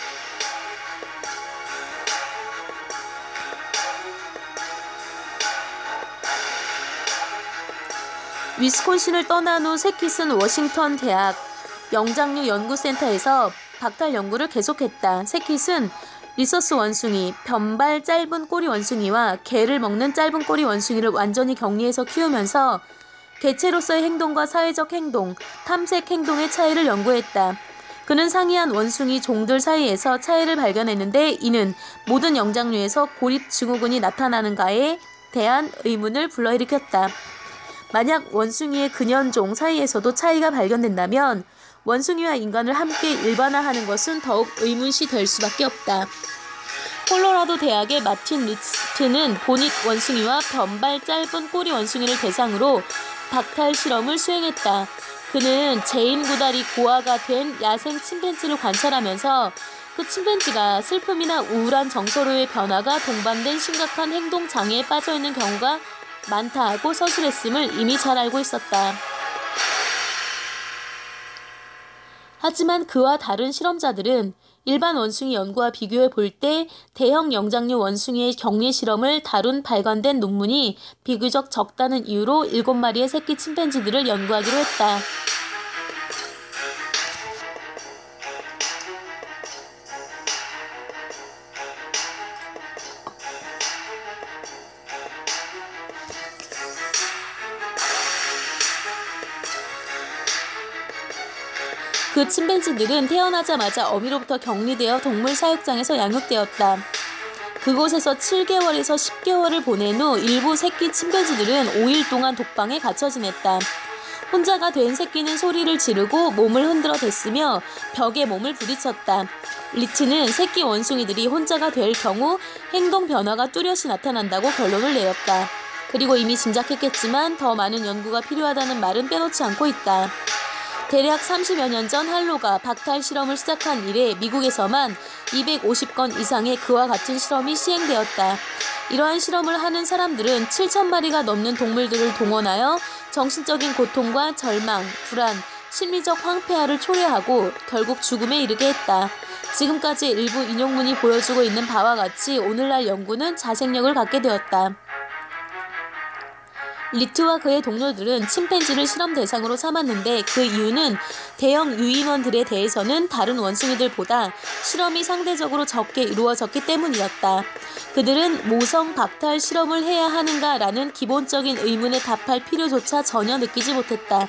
위스콘신을 떠난 후 세킷은 워싱턴 대학 영장류 연구센터에서 박탈 연구를 계속했다. 세킷은 리서스 원숭이, 변발 짧은 꼬리 원숭이와 개를 먹는 짧은 꼬리 원숭이를 완전히 격리해서 키우면서 개체로서의 행동과 사회적 행동, 탐색 행동의 차이를 연구했다. 그는 상이한 원숭이 종들 사이에서 차이를 발견했는데 이는 모든 영장류에서 고립 증후군이 나타나는가에 대한 의문을 불러일으켰다. 만약 원숭이의 근현종 사이에서도 차이가 발견된다면 원숭이와 인간을 함께 일반화하는 것은 더욱 의문시 될 수밖에 없다. 콜로라도 대학의 마틴 리츠는 보닉 원숭이와 변발 짧은 꼬리 원숭이를 대상으로 박탈 실험을 수행했다. 그는 제인 구달이 고아가 된 야생 침팬지를 관찰하면서 그 침팬지가 슬픔이나 우울한 정서로의 변화가 동반된 심각한 행동 장애에 빠져있는 경우가 많다 하고 서술했음을 이미 잘 알고 있었다. 하지만 그와 다른 실험자들은 일반 원숭이 연구와 비교해 볼 때 대형 영장류 원숭이의 격리 실험을 다룬 발간된 논문이 비교적 적다는 이유로 7마리의 새끼 침팬지들을 연구하기로 했다. 그 침팬지들은 태어나자마자 어미로부터 격리되어 동물 사육장에서 양육되었다. 그곳에서 7개월에서 10개월을 보낸 후 일부 새끼 침팬지들은 5일 동안 독방에 갇혀 지냈다. 혼자가 된 새끼는 소리를 지르고 몸을 흔들어 댔으며 벽에 몸을 부딪혔다. 리츠는 새끼 원숭이들이 혼자가 될 경우 행동 변화가 뚜렷이 나타난다고 결론을 내렸다. 그리고 이미 짐작했겠지만 더 많은 연구가 필요하다는 말은 빼놓지 않고 있다. 대략 30여 년 전 할로가 박탈 실험을 시작한 이래 미국에서만 250건 이상의 그와 같은 실험이 시행되었다. 이러한 실험을 하는 사람들은 7,000마리가 넘는 동물들을 동원하여 정신적인 고통과 절망, 불안, 심리적 황폐화를 초래하고 결국 죽음에 이르게 했다. 지금까지 일부 인용문이 보여주고 있는 바와 같이 오늘날 연구는 자생력을 갖게 되었다. 리트와 그의 동료들은 침팬지를 실험 대상으로 삼았는데 그 이유는 대형 유인원들에 대해서는 다른 원숭이들보다 실험이 상대적으로 적게 이루어졌기 때문이었다. 그들은 모성 박탈 실험을 해야 하는가라는 기본적인 의문에 답할 필요조차 전혀 느끼지 못했다.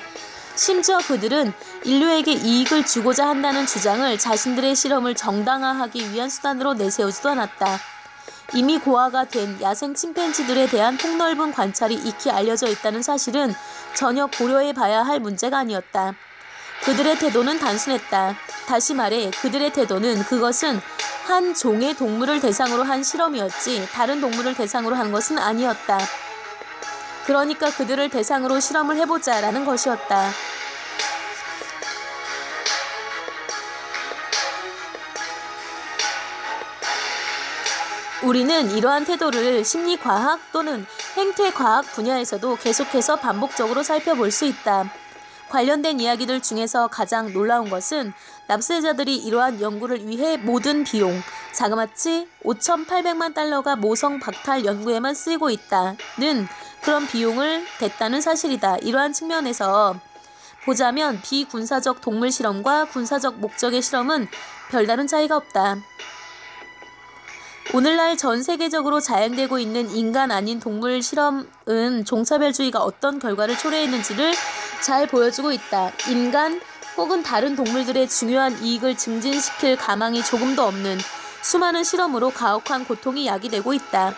심지어 그들은 인류에게 이익을 주고자 한다는 주장을 자신들의 실험을 정당화하기 위한 수단으로 내세우지도 않았다. 이미 고아가 된 야생 침팬지들에 대한 폭넓은 관찰이 익히 알려져 있다는 사실은 전혀 고려해 봐야 할 문제가 아니었다. 그들의 태도는 단순했다. 다시 말해 그들의 태도는 그것은 한 종의 동물을 대상으로 한 실험이었지 다른 동물을 대상으로 한 것은 아니었다. 그러니까 그들을 대상으로 실험을 해보자라는 것이었다. 우리는 이러한 태도를 심리과학 또는 행퇴과학 분야에서도 계속해서 반복적으로 살펴볼 수 있다. 관련된 이야기들 중에서 가장 놀라운 것은 납세자들이 이러한 연구를 위해 모든 비용, 자그마치 5,800만 달러가 모성 박탈 연구에만 쓰이고 있다는 그런 비용을 댔다는 사실이다. 이러한 측면에서 보자면 비군사적 동물 실험과 군사적 목적의 실험은 별다른 차이가 없다. 오늘날 전 세계적으로 자행되고 있는 인간 아닌 동물 실험은 종차별주의가 어떤 결과를 초래했는지를 잘 보여주고 있다. 인간 혹은 다른 동물들의 중요한 이익을 증진시킬 가망이 조금도 없는 수많은 실험으로 가혹한 고통이 야기되고 있다.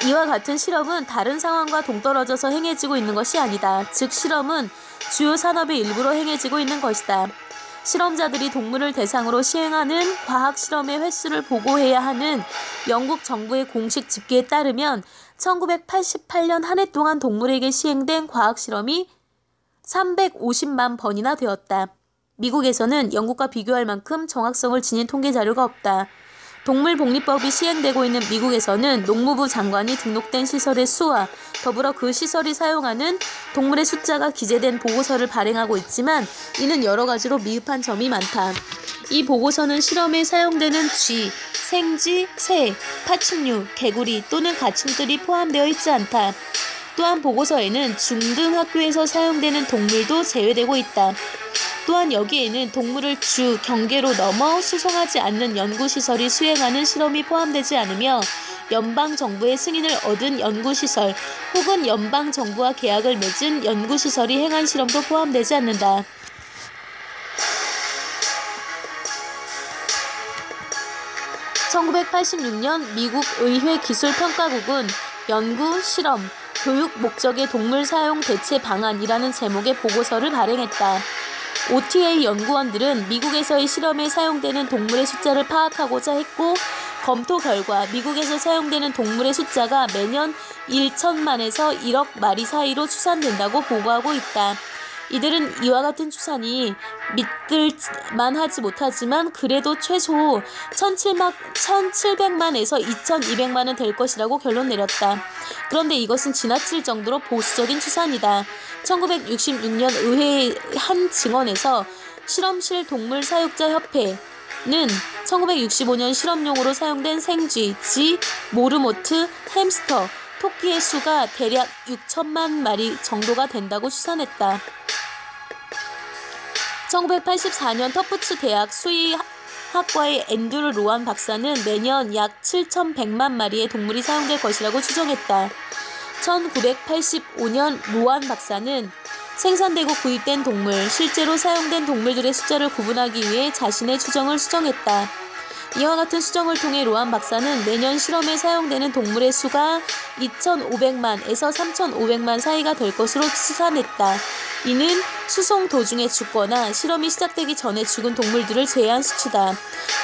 이와 같은 실험은 다른 상황과 동떨어져서 행해지고 있는 것이 아니다. 즉 실험은 주요 산업의 일부로 행해지고 있는 것이다. 실험자들이 동물을 대상으로 시행하는 과학 실험의 횟수를 보고해야 하는 영국 정부의 공식 집계에 따르면 1988년 한 해 동안 동물에게 시행된 과학 실험이 350만 번이나 되었다. 미국에서는 영국과 비교할 만큼 정확성을 지닌 통계 자료가 없다. 동물복리법이 시행되고 있는 미국에서는 농무부 장관이 등록된 시설의 수와 더불어 그 시설이 사용하는 동물의 숫자가 기재된 보고서를 발행하고 있지만 이는 여러 가지로 미흡한 점이 많다. 이 보고서는 실험에 사용되는 쥐, 생쥐, 새, 파충류, 개구리 또는 가축들이 포함되어 있지 않다. 또한 보고서에는 중등학교에서 사용되는 동물도 제외되고 있다. 또한 여기에는 동물을 주, 경계로 넘어 수송하지 않는 연구시설이 수행하는 실험이 포함되지 않으며 연방정부의 승인을 얻은 연구시설 혹은 연방정부와 계약을 맺은 연구시설이 행한 실험도 포함되지 않는다. (1986년) 미국 의회 기술평가국은 연구, 실험, 교육 목적의 동물 사용 대체 방안이라는 제목의 보고서를 발행했다. OTA 연구원들은 미국에서의 실험에 사용되는 동물의 숫자를 파악하고자 했고 검토 결과 미국에서 사용되는 동물의 숫자가 매년 1천만에서 1억 마리 사이로 추산된다고 보고하고 있다. 이들은 이와 같은 추산이 믿을만하지 못하지만 그래도 최소 1,700만에서 2,200만은 될 것이라고 결론 내렸다. 그런데 이것은 지나칠 정도로 보수적인 추산이다. 1966년 의회의 한 증언에서 실험실 동물 사육자 협회는 1965년 실험용으로 사용된 생쥐, 쥐, 모르모트, 햄스터, 토끼의 수가 대략 6천만 마리 정도가 된다고 추산했다. 1984년 터프츠 대학 수의학과의 앤드루 로안 박사는 매년 약 7,100만 마리의 동물이 사용될 것이라고 추정했다. 1985년 로안 박사는 생산되고 구입된 동물, 실제로 사용된 동물들의 숫자를 구분하기 위해 자신의 추정을 수정했다. 이와 같은 수정을 통해 로안 박사는 매년 실험에 사용되는 동물의 수가 2,500만에서 3,500만 사이가 될 것으로 추산했다. 이는 수송 도중에 죽거나 실험이 시작되기 전에 죽은 동물들을 제외한 수치다.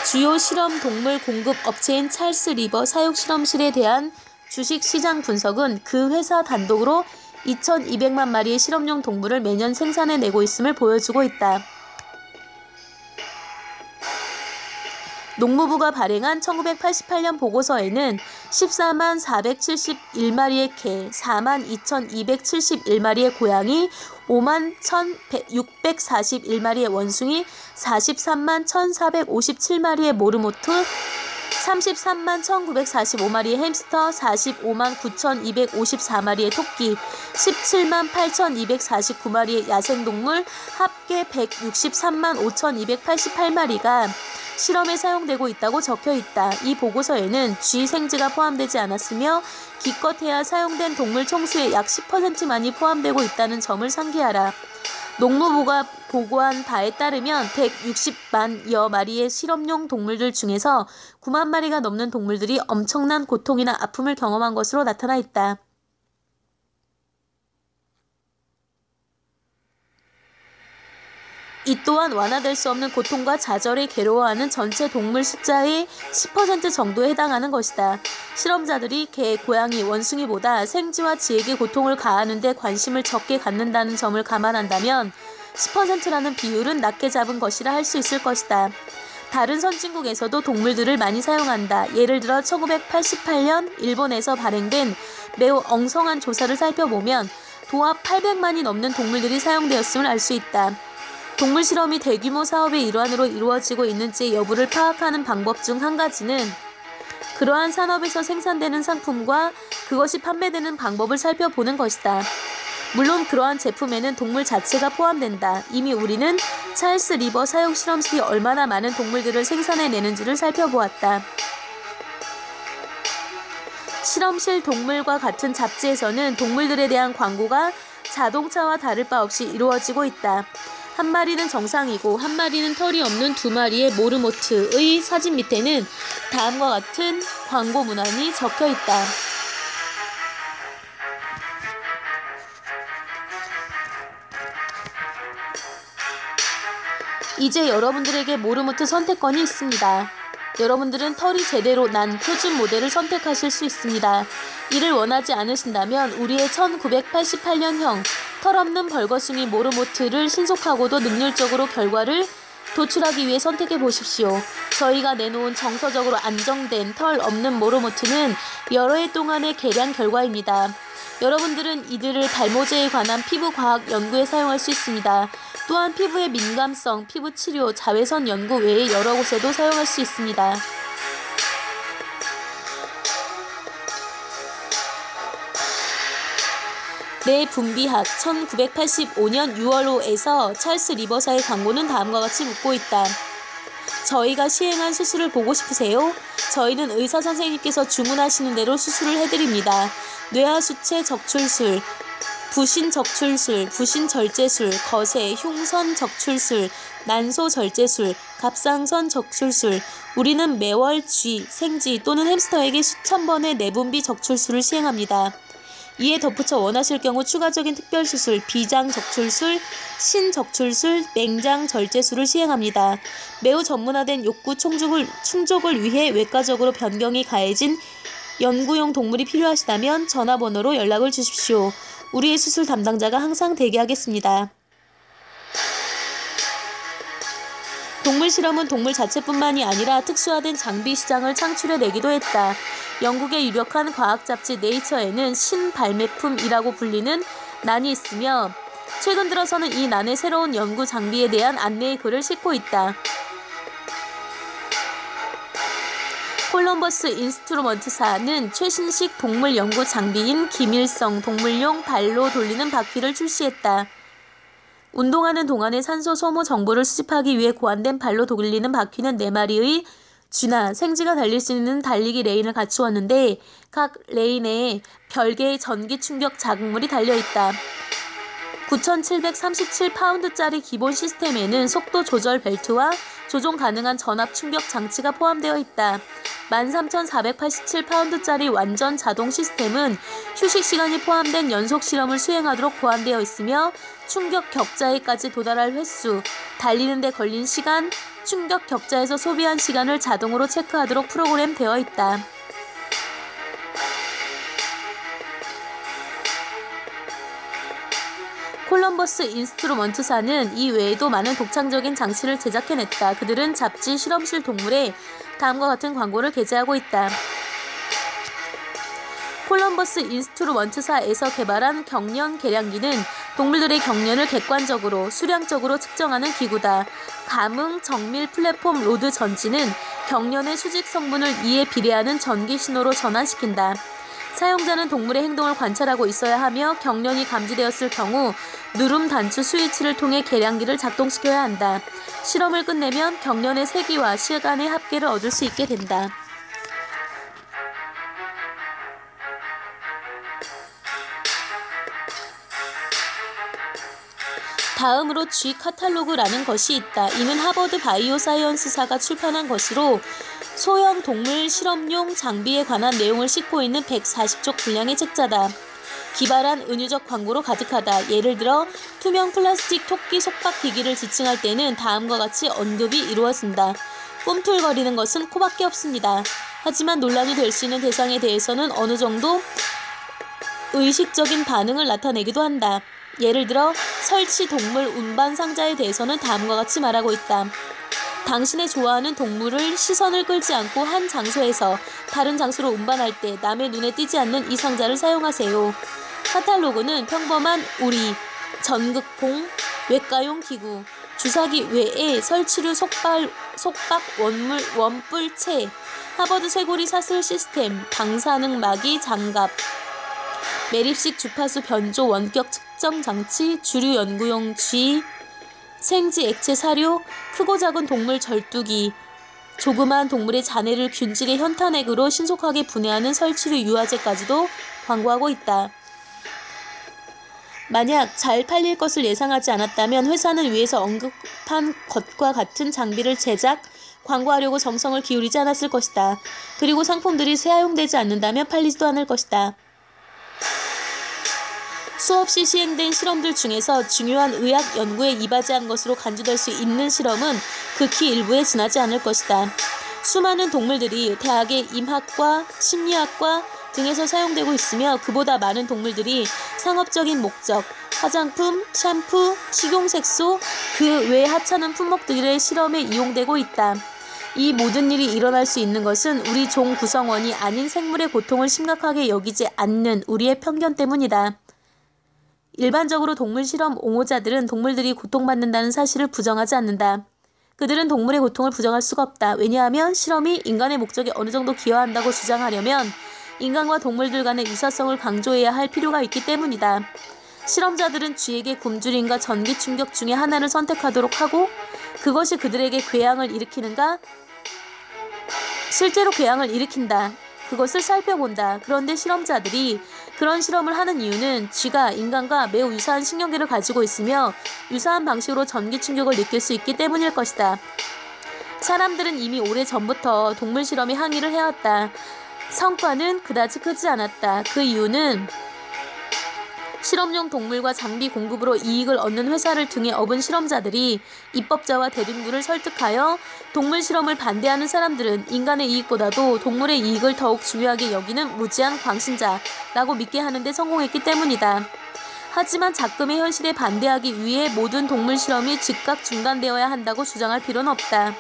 주요 실험 동물 공급 업체인 찰스 리버 사육실험실에 대한 주식시장 분석은 그 회사 단독으로 2,200만 마리의 실험용 동물을 매년 생산해내고 있음을 보여주고 있다. 농무부가 발행한 1988년 보고서에는 14만 471마리의 개, 4만 2,271마리의 고양이, 5만 1,641마리의 원숭이, 43만 1,457마리의 모르모트, 33만 1,945마리의 햄스터, 45만 9,254마리의 토끼, 17만 8,249마리의 야생동물, 합계 163만 5,288마리가 실험에 사용되고 있다고 적혀있다. 이 보고서에는 쥐, 생쥐가 포함되지 않았으며 기껏해야 사용된 동물 총수의 약 10%만이 포함되고 있다는 점을 상기하라. 농무부가 보고한 바에 따르면 160만여 마리의 실험용 동물들 중에서 9만 마리가 넘는 동물들이 엄청난 고통이나 아픔을 경험한 것으로 나타나 있다. 이 또한 완화될 수 없는 고통과 좌절에 괴로워하는 전체 동물 숫자의 10% 정도에 해당하는 것이다. 실험자들이 개, 고양이, 원숭이보다 생쥐와 쥐에게 고통을 가하는 데 관심을 적게 갖는다는 점을 감안한다면 10%라는 비율은 낮게 잡은 것이라 할 수 있을 것이다. 다른 선진국에서도 동물들을 많이 사용한다. 예를 들어 1988년 일본에서 발행된 매우 엉성한 조사를 살펴보면 도합 800만이 넘는 동물들이 사용되었음을 알 수 있다. 동물 실험이 대규모 사업의 일환으로 이루어지고 있는지 여부를 파악하는 방법 중 한 가지는 그러한 산업에서 생산되는 상품과 그것이 판매되는 방법을 살펴보는 것이다. 물론 그러한 제품에는 동물 자체가 포함된다. 이미 우리는 찰스 리버 사육 실험실이 얼마나 많은 동물들을 생산해내는지를 살펴보았다. 실험실 동물과 같은 잡지에서는 동물들에 대한 광고가 자동차와 다를 바 없이 이루어지고 있다. 한 마리는 정상이고 한 마리는 털이 없는 두 마리의 모르모트의 사진 밑에는 다음과 같은 광고 문안이 적혀 있다. 이제 여러분들에게 모르모트 선택권이 있습니다. 여러분들은 털이 제대로 난 표준 모델을 선택하실 수 있습니다. 이를 원하지 않으신다면 우리의 1988년형 털없는 벌거숭이 모르모트를 신속하고도 능률적으로 결과를 도출하기 위해 선택해 보십시오. 저희가 내놓은 정서적으로 안정된 털 없는 모르모트는 여러 해 동안의 개량 결과입니다. 여러분들은 이들을 발모제에 관한 피부과학 연구에 사용할 수 있습니다. 또한 피부의 민감성, 피부 치료, 자외선 연구 외에 여러 곳에도 사용할 수 있습니다. 내 분비학 1985년 6월호에서 찰스 리버사의 광고는 다음과 같이 묻고 있다. 저희가 시행한 수술을 보고 싶으세요? 저희는 의사 선생님께서 주문하시는 대로 수술을 해드립니다. 뇌하수체 적출술, 부신 적출술, 부신 절제술, 거세, 흉선 적출술, 난소 절제술, 갑상선 적출술. 우리는 매월 쥐, 생쥐 또는 햄스터에게 수천 번의 내분비 적출술을 시행합니다. 이에 덧붙여 원하실 경우 추가적인 특별수술, 비장 적출술, 신적출술, 맹장 절제술을 시행합니다. 매우 전문화된 욕구 충족을 위해 외과적으로 변경이 가해진 연구용 동물이 필요하시다면 전화번호로 연락을 주십시오. 우리의 수술 담당자가 항상 대기하겠습니다. 동물 실험은 동물 자체뿐만이 아니라 특수화된 장비 시장을 창출해내기도 했다. 영국의 유력한 과학 잡지 네이처에는 신발매품이라고 불리는 난이 있으며 최근 들어서는 이 난의 새로운 연구 장비에 대한 안내의 글을 싣고 있다. 콜럼버스 인스트루먼트사는 최신식 동물 연구 장비인 기밀성 동물용 발로 돌리는 바퀴를 출시했다. 운동하는 동안의 산소 소모 정보를 수집하기 위해 고안된 발로 돌리는 바퀴는 4마리의 쥐나 생쥐가 달릴 수 있는 달리기 레인을 갖추었는데 각 레인에 별개의 전기 충격 자극물이 달려있다. 9,737파운드짜리 기본 시스템에는 속도 조절 벨트와 조종 가능한 전압 충격 장치가 포함되어 있다. 13,487파운드짜리 완전 자동 시스템은 휴식 시간이 포함된 연속 실험을 수행하도록 보완되어 있으며 충격 격자에까지 도달할 횟수, 달리는 데 걸린 시간, 충격 격자에서 소비한 시간을 자동으로 체크하도록 프로그램되어 있다. 콜럼버스 인스트루먼트사는 이 외에도 많은 독창적인 장치를 제작해냈다. 그들은 잡지 실험실 동물에 다음과 같은 광고를 게재하고 있다. 콜럼버스 인스트루먼트사에서 개발한 경련 계량기는 동물들의 경련을 객관적으로, 수량적으로 측정하는 기구다. 감응 정밀 플랫폼 로드 전지는 경련의 수직 성분을 이에 비례하는 전기 신호로 전환시킨다. 사용자는 동물의 행동을 관찰하고 있어야 하며 경련이 감지되었을 경우 누름 단추 스위치를 통해 계량기를 작동시켜야 한다. 실험을 끝내면 경련의 세기와 시간의 합계를 얻을 수 있게 된다. 다음으로 쥐 카탈로그라는 것이 있다. 이는 하버드 바이오사이언스사가 출판한 것으로 소형 동물 실험용 장비에 관한 내용을 싣고 있는 140쪽 분량의 책자다. 기발한 은유적 광고로 가득하다. 예를 들어 투명 플라스틱 토끼 속박 기기를 지칭할 때는 다음과 같이 언급이 이루어진다. 꿈틀거리는 것은 코밖에 없습니다. 하지만 논란이 될 수 있는 대상에 대해서는 어느 정도 의식적인 반응을 나타내기도 한다. 예를 들어 설치 동물 운반 상자에 대해서는 다음과 같이 말하고 있다. 당신의 좋아하는 동물을 시선을 끌지 않고 한 장소에서 다른 장소로 운반할 때 남의 눈에 띄지 않는 이 상자를 사용하세요. 카탈로그는 평범한 우리, 전극봉, 외과용 기구, 주사기 외에 설치류 속박 원뿔체, 하버드 쇄골이 사슬 시스템, 방사능막이 장갑, 매립식 주파수 변조 원격 측정 장치, 주류 연구용 쥐, 생쥐 액체 사료, 크고 작은 동물 절두기, 조그만 동물의 잔해를 균질의 현탄액으로 신속하게 분해하는 설치류 유화제까지도 광고하고 있다. 만약 잘 팔릴 것을 예상하지 않았다면 회사는 위에서 언급한 것과 같은 장비를 제작, 광고하려고 정성을 기울이지 않았을 것이다. 그리고 상품들이 사용되지 않는다면 팔리지도 않을 것이다. 수없이 시행된 실험들 중에서 중요한 의학 연구에 이바지한 것으로 간주될 수 있는 실험은 극히 일부에 지나지 않을 것이다. 수많은 동물들이 대학의 임학과, 심리학과 등에서 사용되고 있으며 그보다 많은 동물들이 상업적인 목적, 화장품, 샴푸, 식용색소, 그 외 하찮은 품목들의 실험에 이용되고 있다. 이 모든 일이 일어날 수 있는 것은 우리 종 구성원이 아닌 생물의 고통을 심각하게 여기지 않는 우리의 편견 때문이다. 일반적으로 동물 실험 옹호자들은 동물들이 고통받는다는 사실을 부정하지 않는다. 그들은 동물의 고통을 부정할 수가 없다. 왜냐하면 실험이 인간의 목적에 어느 정도 기여한다고 주장하려면 인간과 동물들 간의 유사성을 강조해야 할 필요가 있기 때문이다. 실험자들은 쥐에게 굶주림과 전기 충격 중에 하나를 선택하도록 하고 그것이 그들에게 궤양을 일으키는가? 실제로 궤양을 일으킨다. 그것을 살펴본다. 그런데 실험자들이 그런 실험을 하는 이유는 쥐가 인간과 매우 유사한 신경계를 가지고 있으며 유사한 방식으로 전기 충격을 느낄 수 있기 때문일 것이다. 사람들은 이미 오래전부터 동물 실험에 항의를 해왔다. 성과는 그다지 크지 않았다. 그 이유는 실험용 동물과 장비 공급으로 이익을 얻는 회사를 등에 업은 실험자들이 입법자와 대중들을 설득하여 동물 실험을 반대하는 사람들은 인간의 이익보다도 동물의 이익을 더욱 중요하게 여기는 무지한 광신자라고 믿게 하는 데 성공했기 때문이다. 하지만 작금의 현실에 반대하기 위해 모든 동물 실험이 즉각 중단되어야 한다고 주장할 필요는 없다.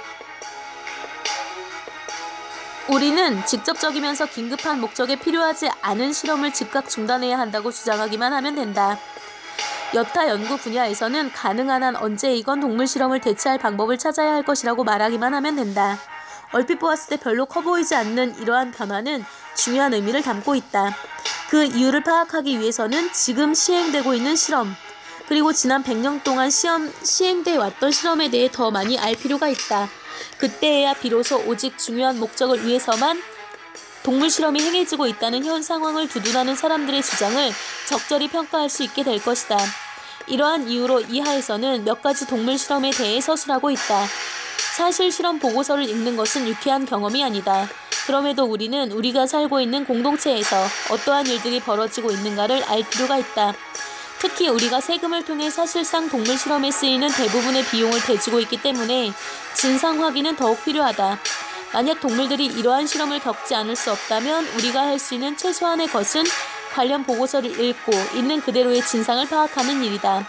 우리는 직접적이면서 긴급한 목적에 필요하지 않은 실험을 즉각 중단해야 한다고 주장하기만 하면 된다. 여타 연구 분야에서는 가능한 한 언제이건 동물 실험을 대체할 방법을 찾아야 할 것이라고 말하기만 하면 된다. 얼핏 보았을 때 별로 커 보이지 않는 이러한 변화는 중요한 의미를 담고 있다. 그 이유를 파악하기 위해서는 지금 시행되고 있는 실험, 그리고 지난 100년 동안 시행돼 왔던 실험에 대해 더 많이 알 필요가 있다. 그때에야 비로소 오직 중요한 목적을 위해서만 동물 실험이 행해지고 있다는 현 상황을 두둔하는 사람들의 주장을 적절히 평가할 수 있게 될 것이다. 이러한 이유로 이하에서는 몇 가지 동물 실험에 대해 서술하고 있다. 사실 실험 보고서를 읽는 것은 유쾌한 경험이 아니다. 그럼에도 우리는 우리가 살고 있는 공동체에서 어떠한 일들이 벌어지고 있는가를 알 필요가 있다. 특히 우리가 세금을 통해 사실상 동물 실험에 쓰이는 대부분의 비용을 대주고 있기 때문에 진상 확인은 더욱 필요하다. 만약 동물들이 이러한 실험을 겪지 않을 수 없다면 우리가 할 수 있는 최소한의 것은 관련 보고서를 읽고 있는 그대로의 진상을 파악하는 일이다.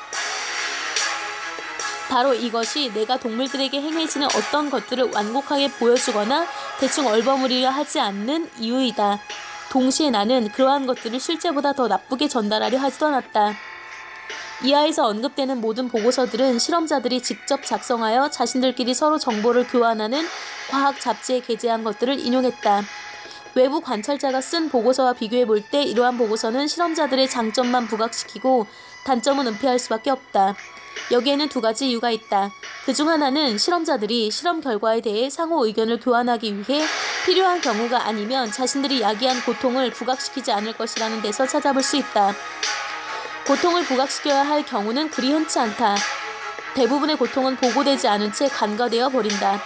바로 이것이 내가 동물들에게 행해지는 어떤 것들을 완곡하게 보여주거나 대충 얼버무리려 하지 않는 이유이다. 동시에 나는 그러한 것들을 실제보다 더 나쁘게 전달하려 하지도 않았다. 이하에서 언급되는 모든 보고서들은 실험자들이 직접 작성하여 자신들끼리 서로 정보를 교환하는 과학 잡지에 게재한 것들을 인용했다. 외부 관찰자가 쓴 보고서와 비교해 볼 때 이러한 보고서는 실험자들의 장점만 부각시키고 단점은 은폐할 수밖에 없다. 여기에는 두 가지 이유가 있다. 그중 하나는 실험자들이 실험 결과에 대해 상호 의견을 교환하기 위해 필요한 경우가 아니면 자신들이 야기한 고통을 부각시키지 않을 것이라는 데서 찾아볼 수 있다. 고통을 부각시켜야 할 경우는 그리 흔치 않다. 대부분의 고통은 보고되지 않은 채 간과되어 버린다.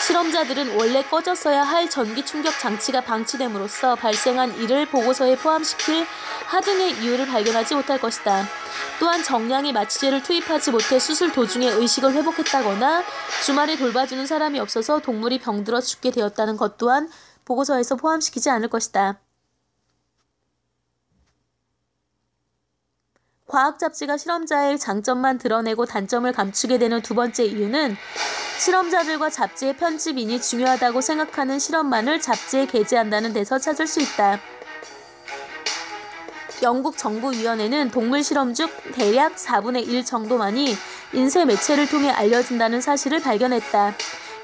실험자들은 원래 꺼졌어야 할 전기 충격 장치가 방치됨으로써 발생한 이를 보고서에 포함시킬 하등의 이유를 발견하지 못할 것이다. 또한 정량의 마취제를 투입하지 못해 수술 도중에 의식을 회복했다거나 주말에 돌봐주는 사람이 없어서 동물이 병들어 죽게 되었다는 것 또한 보고서에서 포함시키지 않을 것이다. 과학 잡지가 실험자의 장점만 드러내고 단점을 감추게 되는 두 번째 이유는 실험자들과 잡지의 편집인이 중요하다고 생각하는 실험만을 잡지에 게재한다는 데서 찾을 수 있다. 영국 정부위원회는 동물 실험 중 대략 4분의 1 정도만이 인쇄 매체를 통해 알려진다는 사실을 발견했다.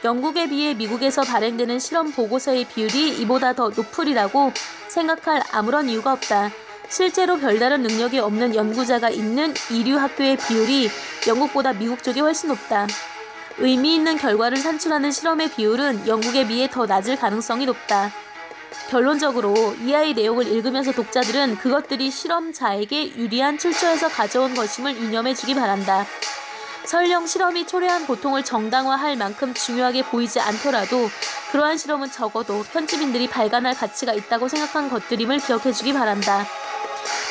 영국에 비해 미국에서 발행되는 실험 보고서의 비율이 이보다 더 높으리라고 생각할 아무런 이유가 없다. 실제로 별다른 능력이 없는 연구자가 있는 이류 학교의 비율이 영국보다 미국 쪽이 훨씬 높다. 의미 있는 결과를 산출하는 실험의 비율은 영국에 비해 더 낮을 가능성이 높다. 결론적으로 이하의 내용을 읽으면서 독자들은 그것들이 실험자에게 유리한 출처에서 가져온 것임을 유념해주기 바란다. 설령 실험이 초래한 고통을 정당화할 만큼 중요하게 보이지 않더라도 그러한 실험은 적어도 편집인들이 발간할 가치가 있다고 생각한 것들임을 기억해주기 바란다.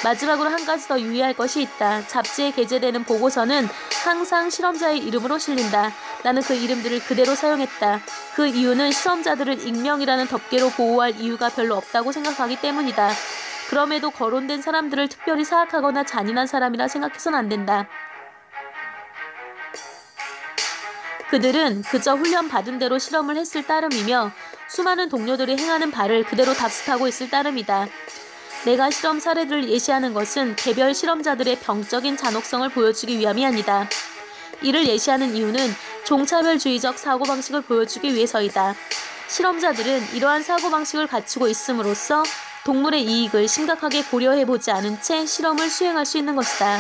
마지막으로 한 가지 더 유의할 것이 있다. 잡지에 게재되는 보고서는 항상 실험자의 이름으로 실린다. 나는 그 이름들을 그대로 사용했다. 그 이유는 실험자들을 익명이라는 덮개로 보호할 이유가 별로 없다고 생각하기 때문이다. 그럼에도 거론된 사람들을 특별히 사악하거나 잔인한 사람이라 생각해서는 안 된다. 그들은 그저 훈련받은 대로 실험을 했을 따름이며 수많은 동료들이 행하는 바를 그대로 답습하고 있을 따름이다. 내가 실험 사례들을 예시하는 것은 개별 실험자들의 병적인 잔혹성을 보여주기 위함이 아니다. 이를 예시하는 이유는 종차별주의적 사고방식을 보여주기 위해서이다. 실험자들은 이러한 사고방식을 갖추고 있음으로써 동물의 이익을 심각하게 고려해보지 않은 채 실험을 수행할 수 있는 것이다.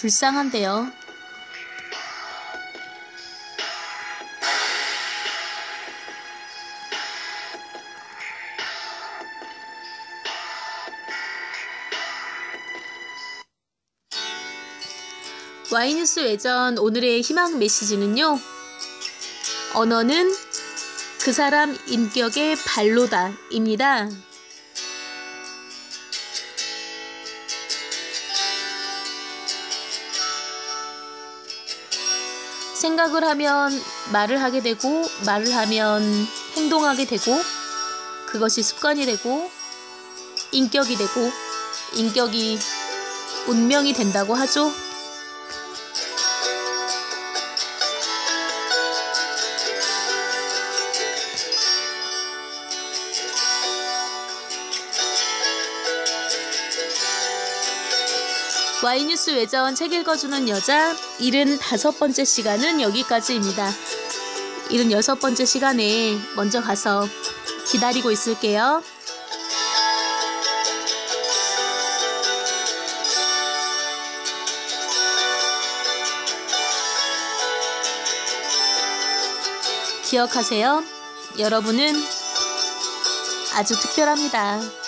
불쌍한데요. Y뉴스 외전 오늘의 희망 메시지는요. 언어는 그 사람 인격의 발로다 입니다. 생각을 하면 말을 하게 되고 말을 하면 행동하게 되고 그것이 습관이 되고 인격이 되고 인격이 운명이 된다고 하죠. Y뉴스 외전 책 읽어주는 여자 75번째 시간은 여기까지입니다. 76번째 시간에 먼저 가서 기다리고 있을게요. 기억하세요. 여러분은 아주 특별합니다.